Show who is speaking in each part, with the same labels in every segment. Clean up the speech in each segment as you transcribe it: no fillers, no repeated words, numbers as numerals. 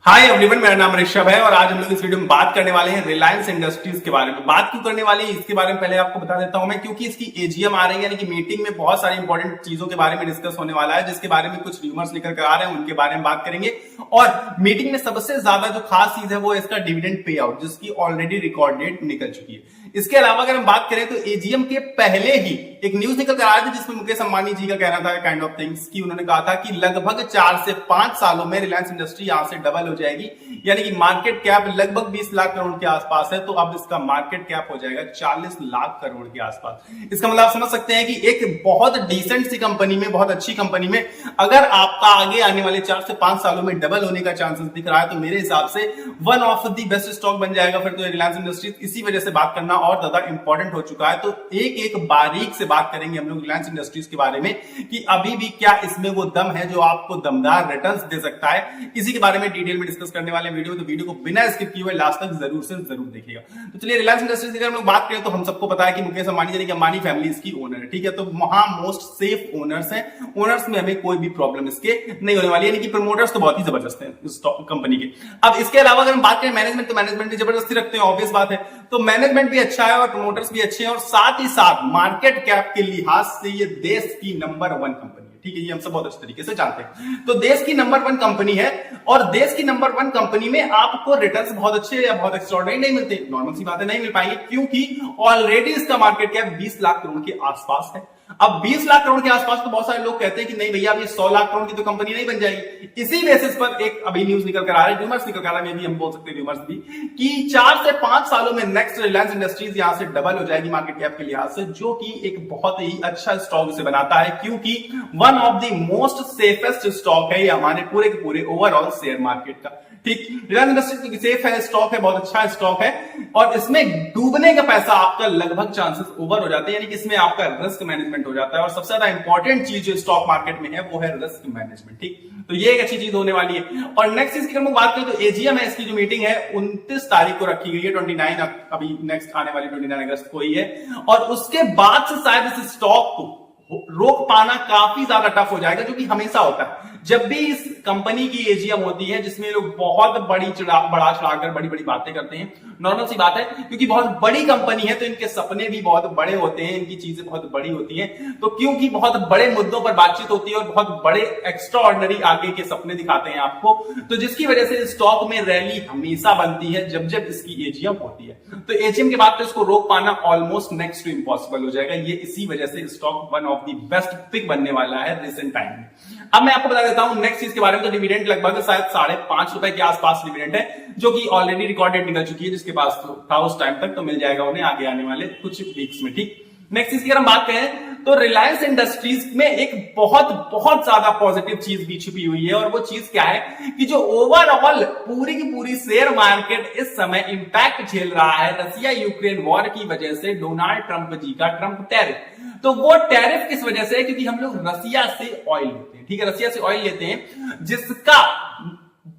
Speaker 1: Hi everyone, मेरा नाम ऋषभ है और आज हम लोग इस वीडियो में बात करने वाले हैं रिलायंस इंडस्ट्रीज के बारे में। बात क्यों करने वाले हैं इसके बारे में पहले आपको बता देता हूं मैं, क्योंकि इसकी एजीएम आ रही है, यानी कि मीटिंग में बहुत सारी इंपॉर्टेंट चीजों के बारे में डिस्कस होने वाला है, जिसके बारे में कुछ र्यूमर्स निकल कर आ रहे हैं, उनके बारे में बात करेंगे। और मीटिंग में सबसे ज्यादा जो खास चीज है वो इसका डिविडेंड पे आउट, जिसकी ऑलरेडी रिकॉर्ड डेट निकल चुकी है। इसके अलावा अगर हम बात करें तो एजीएम के पहले ही एक न्यूज निकल कर आया था, जिसमें मुकेश अंबानी जी का कहना था काइंड ऑफ थिंग्स की उन्होंने कहा था कि लगभग 4 से 5 सालों में रिलायंस इंडस्ट्री यहां से डबल हो जाएगी, यानी कि मार्केट कैप लगभग 20 लाख करोड़ के आसपास है, तो अब इसका मार्केट कैप हो जाएगा 40 लाख करोड़ के आसपास। इसका मतलब आप समझ सकते हैं कि एक बहुत डिसेंट सी कंपनी में, बहुत अच्छी कंपनी में अगर आपका आगे आने वाले 4 से 5 सालों में डबल होने का चांसेस दिख रहा है, तो मेरे हिसाब से one of the best stock बन जाएगा फिर तो रिलायंस इंडस्ट्रीज। इसी वजह से बात करना और ज्यादा इंपॉर्टेंट हो चुका है। तो एक एक बारीक से बात करेंगे हम लोग रिलायंस इंडस्ट्रीज के बारे में कि अभी भी क्या इसमें वो दम है जो आपको दमदार रिटर्न्स दे सकता है। इसी के बारे में डिटेल में डिस्कस करने वाले वीडियो, तो वीडियो को बिना स्किप किए हुए लास्ट तक जरूर से जरूर देखिएगा। तो चलिए, रिलायंस इंडस्ट्रीज की अगर हम लोग बात करें तो हम सबको पता है कि मुकेश अंबानी यानी कि अंबानी फैमिली इसकी ओनर है, ठीक है। तो वहां मोस्ट सेफ ओनर्स हैं, ओनर्स में हमें कोई भी प्रॉब्लम इसके नहीं होने वाली है, यानी कि प्रमोटर्स तो बहुत ही जबरदस्त हैं इस कंपनी के। अब इसके अलावा अगर हम बात करें मैनेजमेंट, तो मैनेजमेंट भी जबरदस्ती रखते हैं, ऑब्वियस बात है। तो मैनेजमेंट भी अच्छा है और प्रमोटर्स भी अच्छे हैं, और साथ ही साथ मार्केट कैप के लिहाज से ये देश की नंबर 1 कंपनी है, ठीक है। ये हम सब बहुत अच्छे तरीके से जानते हैं। तो देश की नंबर 1 कंपनी है, और देश की नंबर 1 कंपनी में आपको रिटर्न्स बहुत अच्छे या बहुत एक्स्ट्राऑर्डिनरी नहीं मिलते, नॉर्मल सी बातें नहीं मिल पाएंगे, क्योंकि ऑलरेडी इसका मार्केट कैप 20 लाख करोड़ के आसपास है। अब 20 लाख करोड़ के आसपास तो बहुत सारे लोग कहते हैं कि नहीं भैया, अभी 100 लाख करोड़ की तो कंपनी नहीं बन जाएगी। इसी बेसिस पर एक अभी न्यूज निकल कर आ रहा है, र्यूमर्स निकल कर आ रहा है, हम बोल सकते हैं र्यूमर्स भी, कि 4 से 5 सालों में नेक्स्ट रिलायंस इंडस्ट्रीज यहां से डबल हो जाएगी मार्केट कैप के लिहाज से, जो कि एक बहुत ही अच्छा स्टॉक इसे बनाता है, क्योंकि one of the most safest stock है ये हमारे पूरे के पूरे ओवरऑल शेयर मार्केट का, ठीक। रिलायंस इंडस्ट्रीज सेफ है, स्टॉक है, बहुत अच्छा स्टॉक है, और इसमें डूबने का पैसा आपका लगभग चांसेस ओवर हो जाते हैं, यानी कि इसमें आपका रिस्क मैनेजमेंट हो जाता है। और सबसे ज्यादा इंपॉर्टेंट चीज जो स्टॉक मार्केट में है वो है रिस्क मैनेजमेंट, ठीक। तो ये एक अच्छी चीज होने वाली है। और नेक्स्ट चीज की अगर हम बात करें तो एजीएम है, इसकी जो मीटिंग है 29 तारीख को रखी गई है, 29 अभी नेक्स्ट आने वाली 29 अगस्त को ही है, और उसके बाद से शायद इस स्टॉक को रोक पाना काफी ज्यादा टफ हो जाएगा, जो कि हमेशा होता है जब भी इस कंपनी की एजीएम होती है, जिसमें लोग बहुत बड़ा चढ़ाकर बड़ी बड़ी बातें करते हैं। नॉर्मल सी बात है, क्योंकि बहुत बड़ी कंपनी है तो इनके सपने भी बहुत बड़े होते हैं, इनकी चीजें बहुत बड़ी होती हैं, तो क्योंकि बहुत बड़े मुद्दों पर बातचीत होती है और बहुत बड़े एक्स्ट्रा ऑर्डिनरी आगे के सपने दिखाते हैं आपको, तो जिसकी वजह से स्टॉक में रैली हमेशा बनती है जब जब इसकी एजीएम होती है। तो एजीएम के बाद तो इसको रोक पाना ऑलमोस्ट नेक्स्ट टू इम्पॉसिबल हो जाएगा। ये इसी वजह से stock one of the best pick बनने वाला है रिसेंट टाइम में। अब मैं आपको बता देता हूं नेक्स्ट चीज के बारे में। तो डिविडेंड लगभग शायद 5.5 रुपए के आसपास डिविडेंड है, जो कि ऑलरेडी रिकॉर्ड डेट निकल चुकी है, जिसके पास था उस टाइम तक, तो मिल जाएगा उन्हें आगे आने वाले कुछ वीक्स में, ठीक। नेक्स्ट चीज की अगर हम बात करें तो रिलायंस इंडस्ट्रीज में एक बहुत ज्यादा पॉजिटिव चीज भी छुपी हुई है, और वो चीज क्या है कि जो ओवरऑल पूरी की पूरी शेयर मार्केट इस समय इंपैक्ट झेल रहा है रसिया यूक्रेन वॉर की वजह से, डोनाल्ड ट्रंप जी का ट्रंप टैरिफ। तो वो टैरिफ किस वजह से है? क्योंकि हम लोग रसिया से ऑयल लेते हैं, ठीक है, रसिया से ऑयल लेते हैं, जिसका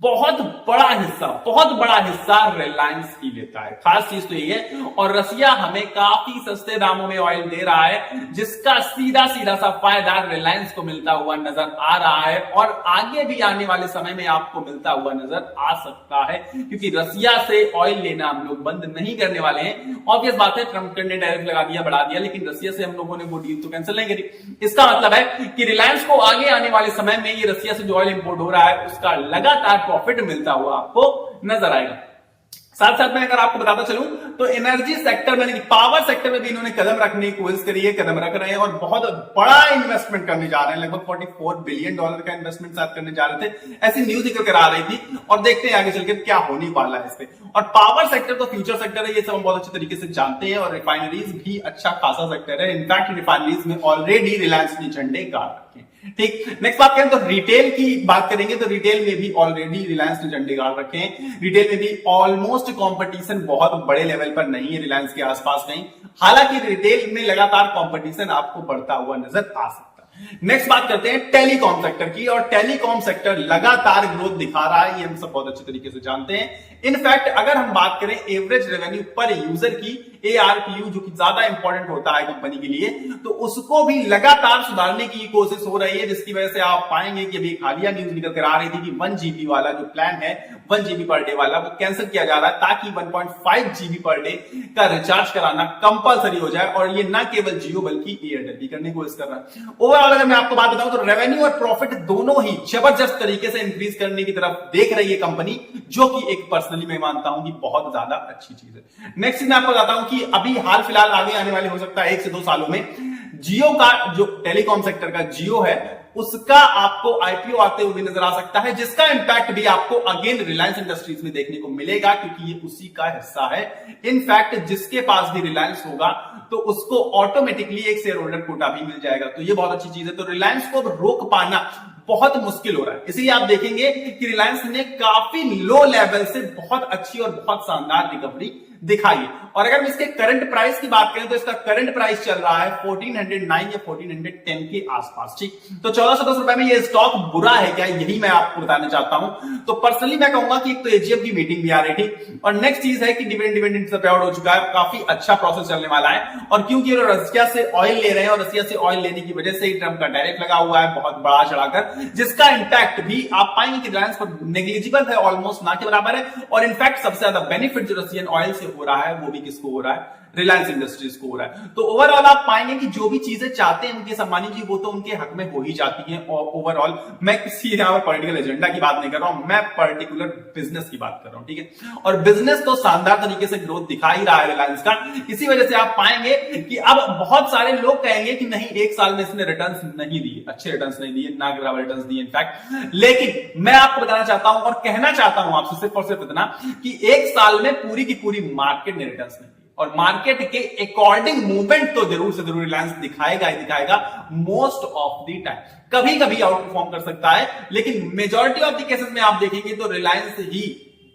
Speaker 1: बहुत बड़ा हिस्सा रिलायंस ही लेता है। खास चीज तो ये है, और रसिया हमें काफी सस्ते दामों में ऑयल दे रहा है, जिसका सीधा सा फायदा रिलायंस को मिलता हुआ नजर आ रहा है, और आगे भी आने वाले समय में आपको मिलता हुआ नजर आ सकता है, क्योंकि रसिया से ऑयल लेना हम लोग बंद नहीं करने वाले हैं। ऑब्वियस बात है, ट्रंप ने टैरिफ लगा दिया, बढ़ा दिया, लेकिन रसिया से हम लोगों ने वो डील तो कैंसिल नहीं करी। इसका मतलब है कि रिलायंस को आगे आने वाले समय में ये रसिया से जो ऑयल इंपोर्ट हो रहा है उसका लगातार प्रॉफिट मिलता हुआ आपको नजर आएगा। साथ साथ में अगर आपको बताता चलूं तो एनर्जी सेक्टर में, पावर सेक्टर में भी इन्होंने कदम रखने की कोशिश करी है, कदम रख रहे हैं, और बहुत बड़ा इन्वेस्टमेंट करने जा रहे हैं। लगभग $44 बिलियन का इन्वेस्टमेंट साथ करने जा रहे थे, ऐसी न्यूज निकल कर आ रही थी, और देखते हैं आगे चलकर क्या होने वाला है इस पे। और पावर सेक्टर तो फ्यूचर सेक्टर है, ये सब हम बहुत अच्छे तरीके से जानते हैं, और रिफाइनरीज भी अच्छा खासा सेक्टर है। इनफैक्ट रिफाइनरीज में ऑलरेडी रिलायंस ने झंडे गाड़ रखे हैं, ठीक। नेक्स्ट बात करें तो रिटेल की बात करेंगे, तो रिटेल में भी ऑलरेडी रिलायंस ने झंडे गाड़ रखे हैं। रिटेल में भी ऑलमोस्ट कंपटीशन बहुत बड़े लेवल पर नहीं है रिलायंस के आसपास नहीं, हालांकि रिटेल में लगातार कंपटीशन आपको बढ़ता हुआ नजर आ सकता है। नेक्स्ट बात करते हैं टेलीकॉम सेक्टर की, और टेलीकॉम सेक्टर लगातार ग्रोथ दिखा रहा है, ये हम सब बहुत अच्छे तरीके से जानते हैं। इनफैक्ट अगर हम बात करें एवरेज रेवेन्यू पर यूजर की, ARPU जो कि ज्यादा इंपॉर्टेंट होता है कंपनी के लिए, तो उसको भी लगातार सुधारने की कोशिश हो रही है, जिसकी वजह से आप पाएंगे कि अभी हालिया न्यूज निकल कर आ रही थी कि 1 GB वाला जो प्लान है 1 GB पर डे वाला वो कैंसिल किया जा रहा है, ताकि 1.5 GB पर डे का रिचार्ज कराना कंपलसरी हो जाए। और ये ना केवल जियो बल्कि एयरटेल भी करने की कोशिश कर रहा है। ओवरऑल अगर मैं आपको बात बताऊं तो रेवेन्यू और प्रॉफिट दोनों ही जबरदस्त तरीके से इंक्रीज करने की तरफ देख रही है कंपनी, जो कि एक पर्सनली मैं मानता हूं कि बहुत ज्यादा अच्छी चीज है। नेक्स्ट मैं आपको बताता हूं कि अभी हाल फिलहाल आगे आने वाले हो सकता है 1 से 2 सालों में जियो का जो टेलीकॉम सेक्टर का जियो है उसका आपको आईपीओ आते हुए नजर आ सकता है, जिसका इंपैक्ट भी आपको अगेन रिलायंस इंडस्ट्रीज में देखने को मिलेगा, क्योंकि ये उसी का हिस्सा है। इनफैक्ट जिसके पास भी रिलायंस होगा तो उसको ऑटोमेटिकली एक शेयर होल्डर कोटा भी मिल जाएगा, तो ये बहुत अच्छी चीज है। तो रिलायंस को रोक पाना बहुत मुश्किल हो रहा है, इसलिए आप देखेंगे कि रिलायंस ने काफी लो लेवल से बहुत अच्छी और बहुत शानदार रिकवरी दिखाई है। और अगर हम इसके करंट प्राइस की बात करें तो इसका करंट प्राइस चल रहा है 1409 या 1410 के आसपास, ठीक। तो 1410 रुपए में ये स्टॉक बुरा है क्या, यही मैं आपको बताना चाहता हूं। तो पर्सनली मैं कहूंगा कि एक तो एजीएम की मीटिंग भी आ रही थी, और नेक्स्ट चीज है कि डिविडेंड पे आउट हो चुका है, काफी अच्छा प्रोसेस चलने वाला है। और क्योंकि रसिया से ऑयल ले रहे हैं और रसिया से ऑयल लेने की वजह से ट्रंप का डायरेक्ट लगा हुआ है बहुत बड़ा चढ़ाकर, जिसका इंपैक्ट भी आप पाएंगे कि रिलायंस पर नेग्लिजिबल है, ऑलमोस्ट ना के बराबर है। और इनफैक्ट सबसे ज्यादा बेनिफिट जो रसियन ऑयल से हो रहा है वो भी किसको हो रहा है, रिलायंस इंडस्ट्रीज को हो रहा है। तो ओवरऑल आप पाएंगे कि जो भी चीजें चाहते हैं उनके सम्मानी जी वो तो उनके हक में हो ही जाती हैं। और ओवरऑल मैं किसी यहां पर पॉलिटिकल एजेंडा की बात नहीं कर रहा हूं, मैं पर्टिकुलर बिजनेस की बात कर रहा हूं, ठीक है। और बिजनेस तो शानदार तरीके से ग्रोथ दिखा ही रहा है रिलायंस का, इसी वजह से आप पाएंगे कि अब बहुत सारे लोग कहेंगे कि नहीं 1 साल में इसने रिटर्न्स नहीं दिए, अच्छे रिटर्न्स नहीं दिए, ना के बराबर रिटर्न्स दिए इनफैक्ट। लेकिन मैं आपको बताना चाहता हूं और कहना चाहता हूं आपसे सिर्फ और सिर्फ इतना कि 1 साल में पूरी की पूरी मार्केट ने रिटर्न्स नहीं, और मार्केट के अकॉर्डिंग मूवमेंट तो जरूर से जरूर रिलायंस दिखाएगा ही दिखाएगा मोस्ट ऑफ द टाइम। कभी कभी आउट परफॉर्म कर सकता है, लेकिन मेजॉरिटी ऑफ द केसेस में आप देखेंगे तो रिलायंस ही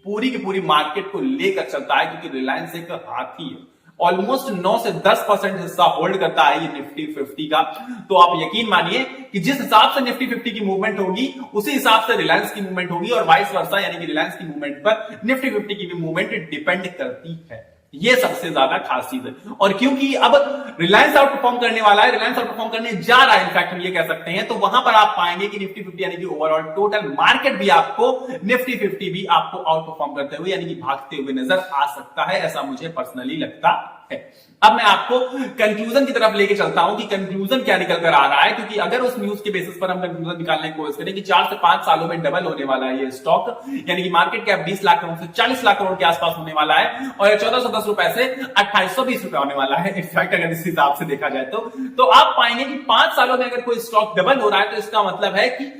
Speaker 1: पूरी की पूरी मार्केट को लेकर चलता है, क्योंकि रिलायंस एक हाथी है, ऑलमोस्ट 9 से 10% हिस्सा होल्ड करता है ये निफ्टी 50 का। तो आप यकीन मानिए कि जिस हिसाब से निफ्टी 50 की मूवमेंट होगी उसी हिसाब से रिलायंस की मूवमेंट होगी, और वाइस वर्सा, यानी कि रिलायंस की मूवमेंट पर निफ्टी 50 की भी मूवमेंट डिपेंड करती है। ये सबसे ज्यादा खास चीज है। और क्योंकि अब रिलायंस आउट परफॉर्म करने वाला है, रिलायंस आउट परफॉर्म करने जा रहा है, इनफैक्ट हम ये कह सकते हैं, तो वहां पर आप पाएंगे कि निफ्टी 50 यानी कि ओवरऑल टोटल मार्केट भी आपको निफ्टी 50 भी आपको आउट परफॉर्म करते हुए यानी कि भागते हुए नजर आ सकता है, ऐसा मुझे पर्सनली लगता है। अब मैं आपको कंक्लूजन की तरफ लेके चलता हूं कि कंक्लूजन क्या निकल कर आ रहा है, क्योंकि अगर उस न्यूज के बेसिस पर हम कंक्लूजन निकालने की कोशिश करें कि 4 से 5 सालों में डबल होने वाला है ये स्टॉक, यानी कि मार्केट कैप 20 लाख करोड़ से 40 लाख करोड़ के आसपास होने वाला है, और 1410 रुपए से 2820 रुपए होने वाला है इनफैक्ट अगर इस हिसाब से देखा जाए तो आप पाएंगे कि 5 सालों में अगर कोई स्टॉक डबल हो रहा है तो इसका मतलब है कि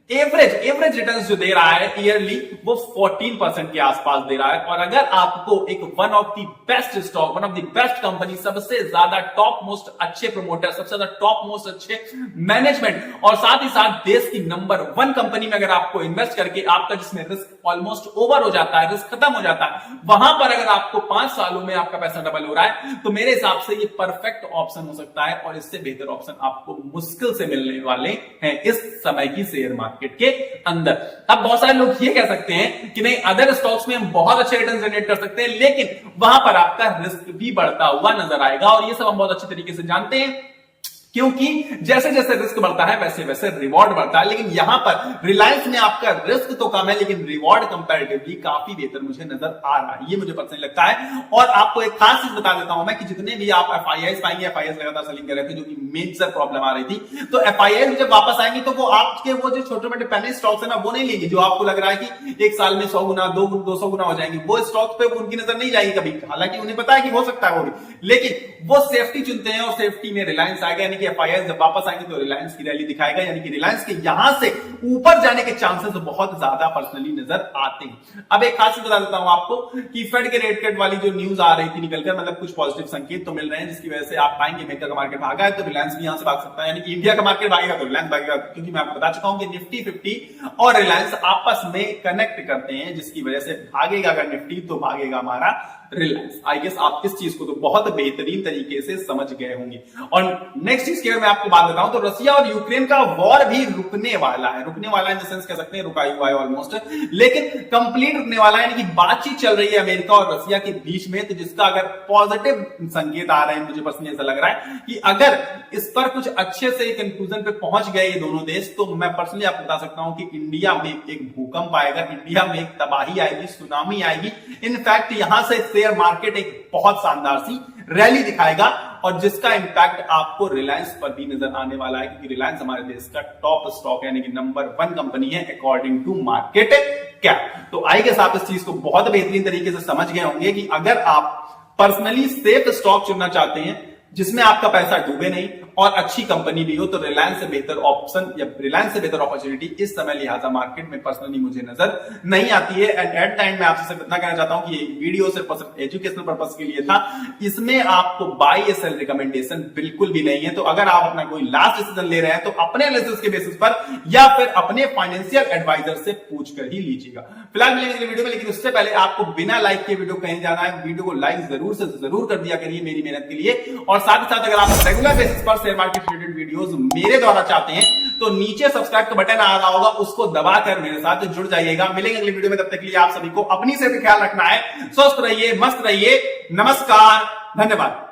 Speaker 1: एवरेज रिटर्न्स जो दे रहा है ईयरली वो 14% के आसपास दे रहा है। और अगर आपको एक one of the best stock, one of the best company, सबसे ज्यादा टॉप मोस्ट अच्छे प्रमोटर, सबसे ज्यादा टॉप मोस्ट अच्छे मैनेजमेंट, और साथ ही साथ देश की नंबर 1 कंपनी में अगर आपको इन्वेस्ट करके आपका जिसमें रिस्क ऑलमोस्ट ओवर हो जाता है, रिस्क खत्म हो जाता है, वहां पर अगर आपको 5 सालों में आपका पैसा डबल हो रहा है तो मेरे हिसाब से ये परफेक्ट ऑप्शन हो सकता है, और इससे बेहतर ऑप्शन आपको मुश्किल से मिलने वाले हैं इस समय की शेयर मार्केट के अंदर। अब बहुत सारे लोग ये कह सकते हैं कि नहीं अदर स्टॉक्स में हम बहुत अच्छे रिटर्न जनरेट कर सकते हैं, लेकिन वहां पर आपका रिस्क भी बढ़ता हुआ नजर आएगा, और ये सब हम बहुत अच्छे तरीके से जानते हैं, क्योंकि जैसे जैसे रिस्क बढ़ता है वैसे वैसे रिवॉर्ड बढ़ता है। लेकिन यहां पर रिलायंस में आपका रिस्क तो कम है, लेकिन रिवॉर्ड कंपैरेटिवली काफी बेहतर मुझे नजर आ रहा है, ये मुझे पर्सनली लगता है। और आपको एक खास चीज बता देता हूं मैं कि जितने भी आप एफआईआईस पाएंगे, एफआईआईस लगातार सेलिंग कर रहे थे जो कि मेजर प्रॉब्लम आ रही थी, तो एफआईआईस जब वापस आएंगे तो वो आपके वो जो छोटे मोटे पैने स्टॉक्स है ना वो नहीं लेंगे, जो आपको लग रहा है कि 1 साल में 100 गुना 200 गुना हो जाएंगे, वो स्टॉक्स पे उनकी नजर नहीं जाएगी कभी, हालांकि उन्हें पता है कि हो सकता है वो भी, लेकिन वो सेफ्टी चुनते हैं, और सेफ्टी में रिलायंस आएगा, यानी कि एफआईआईस जब वापस आएंगे तो रिलायंस की रैली दिखाएगा, यानी कि रिलायंस के यहां से ऊपर जाने के चांसेस बहुत ज्यादा पर्सनली नजर आते हैं। अब एक खास बता देता हूं आपको कि फेड के रेट कट वाली जो न्यूज आ रही थी निकलकर, मतलब कुछ पॉजिटिव संकेत तो मिल रहे हैं, जिसकी वजह से आप पाएंगे अमेरिका का मार्केट भागा है तो रिलायंस भी यहां से भाग सकता है, यानी कि इंडिया का मार्केट भागेगा तो रिलायंस भागेगा, क्योंकि मैं आपको बता चुका हूं कि निफ्टी 50 और रिलायंस आपस में कनेक्ट करते हैं, जिसकी वजह से भागेगा अगर निफ्टी तो भागेगा हमारा रिलायंस। आई गेस आप इस चीज को तो बहुत बेहतरीन तरीके से समझ गए होंगे। और नेक्स्ट चीज की मैं आपको बात बताऊं तो रसिया और यूक्रेन का वॉर भी रुकने वाला है इन द सेंस कह सकते हैं रुका हुआ है ऑलमोस्ट, लेकिन कंप्लीट रुकने वाला है, यानी कि बातचीत चल रही है अमेरिका और रसिया के बीच में, तो जिसका अगर पॉजिटिव संकेत आ रहे हैं, मुझे पर्सनली ऐसा लग रहा है कि अगर इस पर कुछ अच्छे से कंक्लूजन पे पहुंच गए ये दोनों देश, तो मैं पर्सनली आपको बता सकता हूं कि इंडिया में एक भूकंप आएगा, इंडिया में एक तबाही आएगी, सुनामी आएगी। इनफैक्ट यहां से शेयर मार्केट एक बहुत शानदार सी रैली दिखाएगा और जिसका इंपैक्ट आपको रिलायंस पर भी नजर आने वाला है, क्योंकि रिलायंस हमारे देश का टॉप स्टॉक यानी कि नंबर 1 कंपनी है अकॉर्डिंग टू मार्केट कैप। तो आई गेस आप इस चीज को बहुत बेहतरीन तरीके से समझ गए होंगे कि अगर आप पर्सनली सेफ स्टॉक चुनना चाहते हैं जिसमें आपका पैसा डूबे नहीं और अच्छी कंपनी भी हो, तो रिलायंस से बेहतर ऑप्शन या रिलायंस से बेहतर अपॉर्चुनिटी इस समय लिहाजा मार्केट में पर्सनली मुझे नजर नहीं आती है। एंड एट टाइम मैं आपसे इतना कहना चाहता हूं कि ये वीडियो सिर्फ एजुकेशनल पर्पस के लिए था, इसमें आपको बाय या सेल रिकमेंडेशन बिल्कुल भी नहीं है। तो अगर आप अपना कोई लास्ट डिसीजन ले रहे हैं तो अपने एनालिसिस के बेसिस पर या फिर अपने फाइनेंशियल एडवाइजर से पूछ कर ही लीजिएगा। फिलहाल मिलेंगे वीडियो में, लेकिन उससे पहले आपको बिना लाइक के वीडियो कहीं जाना है, वीडियो को लाइक जरूर से जरूर कर दिया करिए मेरी मेहनत के लिए। और साथ ही साथ अगर आप रेगुलर बेसिस पर शेयर मार्केट रिलेटेड वीडियोस मेरे द्वारा चाहते हैं तो नीचे सब्सक्राइब का बटन आ रहा होगा, उसको दबाकर मेरे साथ जुड़ जाइएगा। मिलेंगे अगली वीडियो में, तब तक के लिए आप सभी को अपनी सेहत का ख्याल रखना है, स्वस्थ रहिए, मस्त रहिए, नमस्कार, धन्यवाद।